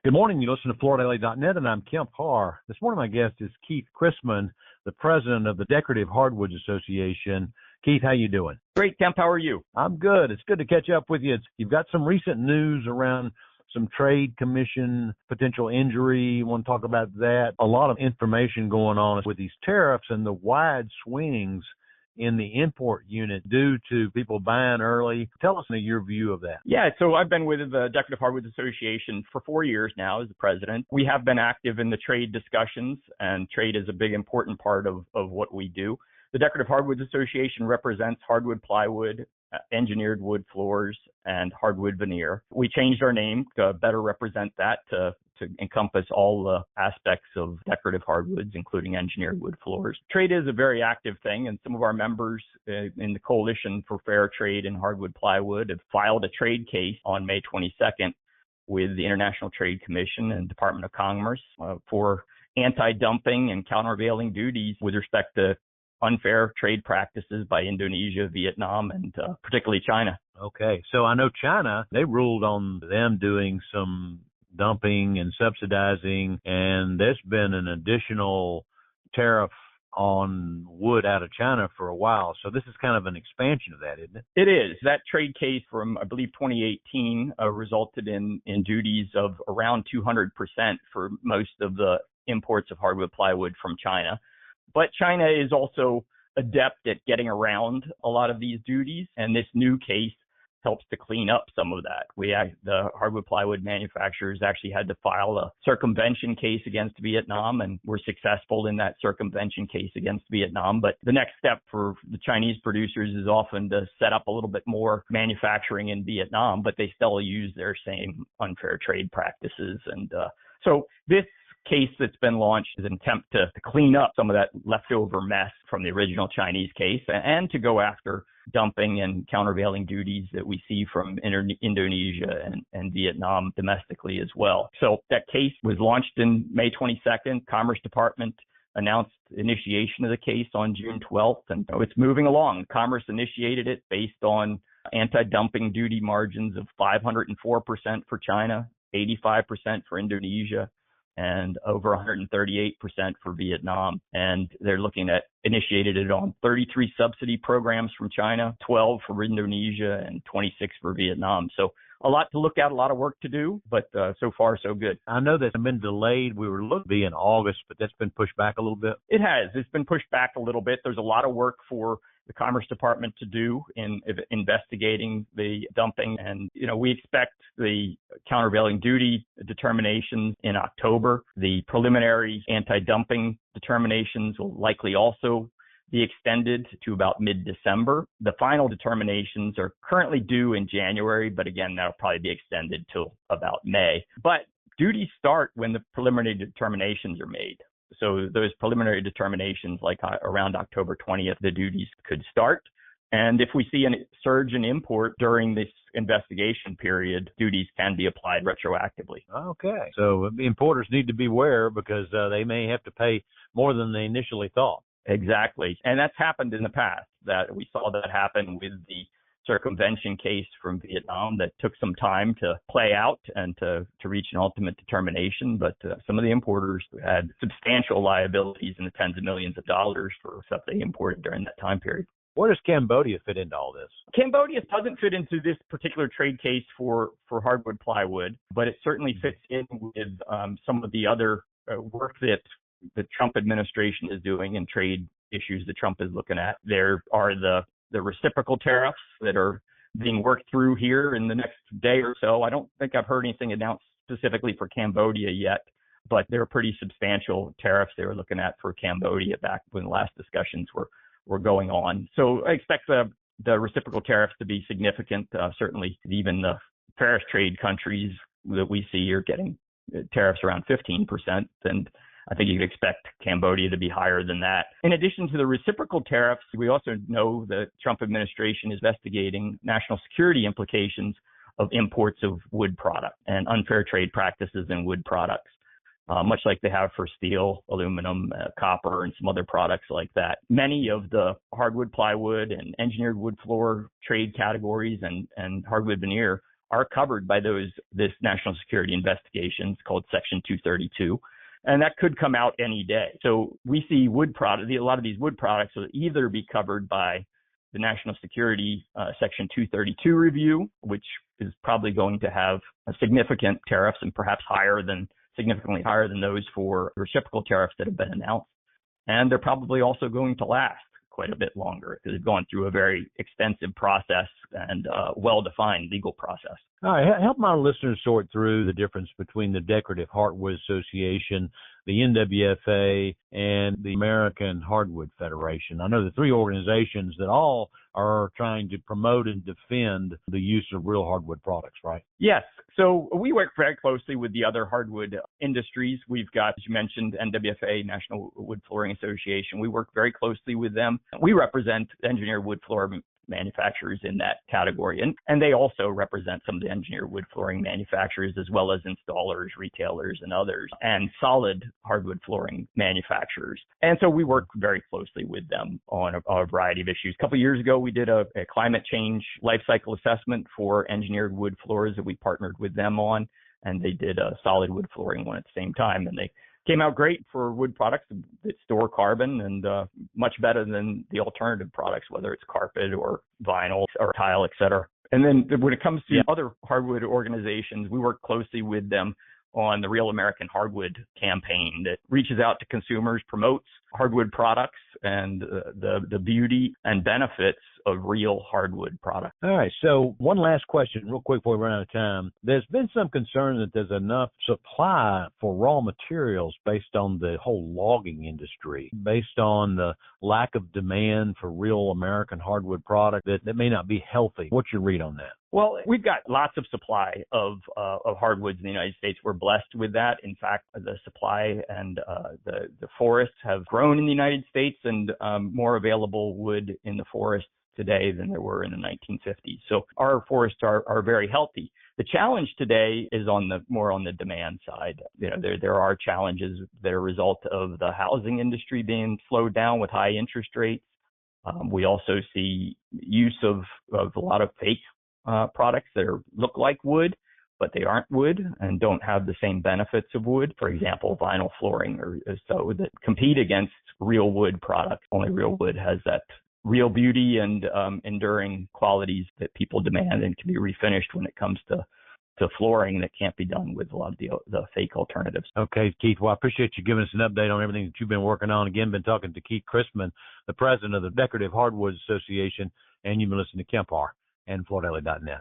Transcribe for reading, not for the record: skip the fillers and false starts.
Good morning. You listen to FloorDaily.net, and I'm Kemp Harr. This morning, my guest is Keith Christman, the president of the Decorative Hardwood Association. Keith, how you doing? Great, Kemp. How are you? I'm good. It's good to catch up with you. You've got some recent news around some trade commission potential injury. You want to talk about that? A lot of information going on with these tariffs and the wide swings in the import unit due to people buying early. Tell us your view of that. Yeah, so I've been with the Decorative Hardwood Association for 4 years now as the president. We have been active in the trade discussions, and trade is a big important part of what we do. The Decorative Hardwood Association represents hardwood plywood, engineered wood floors, and hardwood veneer. We changed our name to better represent that, to encompass all the aspects of decorative hardwoods, including engineered wood floors. Trade is a very active thing, and some of our members in the Coalition for Fair Trade in Hardwood Plywood have filed a trade case on May 22nd with the International Trade Commission and Department of Commerce for anti-dumping and countervailing duties with respect to unfair trade practices by Indonesia, Vietnam, and particularly China. Okay, so I know China, they ruled on them doing some dumping and subsidizing, and there's been an additional tariff on wood out of China for a while. So this is kind of an expansion of that, isn't it? It is. That trade case from, I believe, 2018 resulted in duties of around 200% for most of the imports of hardwood plywood from China. But China is also adept at getting around a lot of these duties, and this new case helps to clean up some of that. The hardwood plywood manufacturers actually had to file a circumvention case against Vietnam, and were successful in that circumvention case against Vietnam. But the next step for the Chinese producers is often to set up a little bit more manufacturing in Vietnam, but they still use their same unfair trade practices. And so this case that's been launched is an attempt to clean up some of that leftover mess from the original Chinese case, and to go after dumping and countervailing duties that we see from Indonesia and Vietnam domestically as well. So that case was launched in May 22nd. Commerce Department announced initiation of the case on June 12th, and it's moving along. Commerce initiated it based on anti-dumping duty margins of 504% for China, 85% for Indonesia, and over 138% for Vietnam. And they're looking at initiated it on 33 subsidy programs from China, 12 for Indonesia, and 26 for Vietnam. So a lot to look at, a lot of work to do, but so far so good. I know that's been delayed. We were looking to be in August, but that's been pushed back a little bit. It has. It's been pushed back a little bit. There's a lot of work for the Commerce Department to do in investigating the dumping. And, we expect the countervailing duty determinations in October. The preliminary anti-dumping determinations will likely also be extended to about mid-December. The final determinations are currently due in January, but again, that'll probably be extended till about May. But duties start when the preliminary determinations are made. So those preliminary determinations, like around October 20th, the duties could start. And if we see a surge in import during this investigation period, duties can be applied retroactively. Okay. So importers need to beware because they may have to pay more than they initially thought. Exactly. And that's happened in the past. That we saw that happen with the circumvention case from Vietnam that took some time to play out and to reach an ultimate determination. But some of the importers had substantial liabilities in the tens of millions of dollars for stuff they imported during that time period. Where does Cambodia fit into all this? Cambodia doesn't fit into this particular trade case for hardwood plywood, but it certainly fits in with some of the other work that the Trump administration is doing and trade issues that Trump is looking at. There are the reciprocal tariffs that are being worked through here in the next day or so. I don't think I've heard anything announced specifically for Cambodia yet, but there are pretty substantial tariffs they were looking at for Cambodia back when the last discussions were going on. So I expect the reciprocal tariffs to be significant. Certainly even the fairest trade countries that we see are getting tariffs around 15%. And I think you could expect Cambodia to be higher than that. In addition to the reciprocal tariffs, we also know the Trump administration is investigating national security implications of imports of wood products and unfair trade practices in wood products, much like they have for steel, aluminum, copper, and some other products like that. Many of the hardwood plywood and engineered wood floor trade categories and hardwood veneer are covered by this national security investigations called Section 232. And that could come out any day. So we see wood product, a lot of these wood products will either be covered by the national security Section 232 review, which is probably going to have significant tariffs and perhaps significantly higher than those for reciprocal tariffs that have been announced. And they're probably also going to last quite a bit longer because they've gone through a very extensive process and well-defined legal process. All right, help my listeners sort through the difference between the Decorative Hardwood Association, the NWFA, and the American Hardwood Federation. I know the three organizations that all are trying to promote and defend the use of real hardwood products, right? Yes. So we work very closely with the other hardwood industries. We've got, as you mentioned, NWFA, National Wood Flooring Association. We work very closely with them. We represent engineered wood floor manufacturers in that category. And they also represent some of the engineered wood flooring manufacturers as well as installers, retailers, and others, and solid hardwood flooring manufacturers. And so we work very closely with them on a variety of issues. A couple of years ago, we did a climate change life cycle assessment for engineered wood floors that we partnered with them on, and they did a solid wood flooring one at the same time. And they came out great for wood products that store carbon and much better than the alternative products, whether it's carpet or vinyl or tile, et cetera. And then when it comes to other hardwood organizations, we work closely with them on the Real American Hardwood campaign that reaches out to consumers, promotes hardwood products and the beauty and benefits of real hardwood products. All right. So one last question real quick before we run out of time. There's been some concern that there's enough supply for raw materials based on the whole logging industry, based on the lack of demand for real American hardwood product that may not be healthy. What's your read on that? Well, we've got lots of supply of hardwoods in the United States. We're blessed with that. In fact, the supply and the forests have grown in the United States, and more available wood in the forests today than there were in the 1950s. So our forests are very healthy. The challenge today is more on the demand side. You know, there are challenges that are a result of the housing industry being slowed down with high interest rates. We also see use of a lot of fake products that look like wood, but they aren't wood and don't have the same benefits of wood. For example, vinyl flooring or so that compete against real wood products. Only real wood has that real beauty and enduring qualities that people demand and can be refinished when it comes to flooring that can't be done with a lot of the fake alternatives. Okay, Keith. Well, I appreciate you giving us an update on everything that you've been working on. Again, been talking to Keith Christman, the president of the Decorative Hardwood Association, and you've been listening to Kemp Harr and FloorDaily.net.